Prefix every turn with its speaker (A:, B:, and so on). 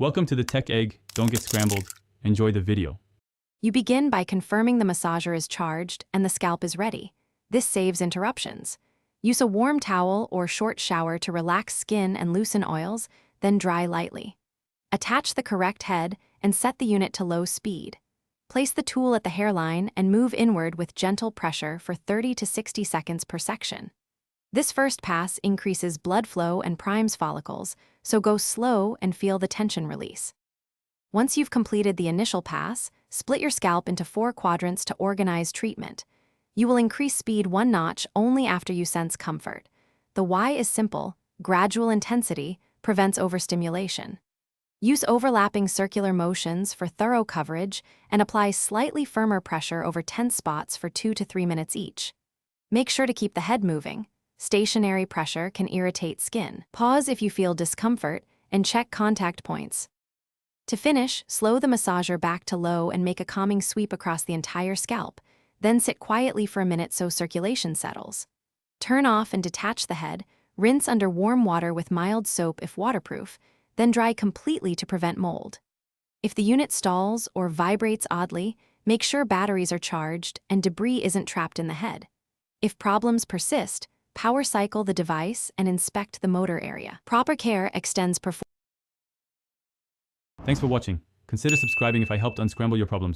A: Welcome to the Tech Egg. Don't get scrambled. Enjoy the video.
B: You begin by confirming the massager is charged and the scalp is ready. This saves interruptions. Use a warm towel or short shower to relax skin and loosen oils, then dry lightly. Attach the correct head and set the unit to low speed. Place the tool at the hairline and move inward with gentle pressure for 30 to 60 seconds per section. This first pass increases blood flow and primes follicles, so go slow and feel the tension release. Once you've completed the initial pass, split your scalp into 4 quadrants to organize treatment. You will increase speed 1 notch only after you sense comfort. The why is simple: gradual intensity prevents overstimulation. Use overlapping circular motions for thorough coverage and apply slightly firmer pressure over tense spots for 2 to 3 minutes each. Make sure to keep the head moving. Stationary pressure can irritate skin. Pause if you feel discomfort and check contact points. To finish, slow the massager back to low and make a calming sweep across the entire scalp. Then sit quietly for a minute so circulation settles. Turn off and detach the head. Rinse under warm water with mild soap if waterproof, then dry completely to prevent mold. If the unit stalls or vibrates oddly, make sure batteries are charged and debris isn't trapped in the head. If problems persist, power cycle the device and inspect the motor area. Proper care extends performance.
A: Thanks for watching. Consider subscribing if I helped unscramble your problems.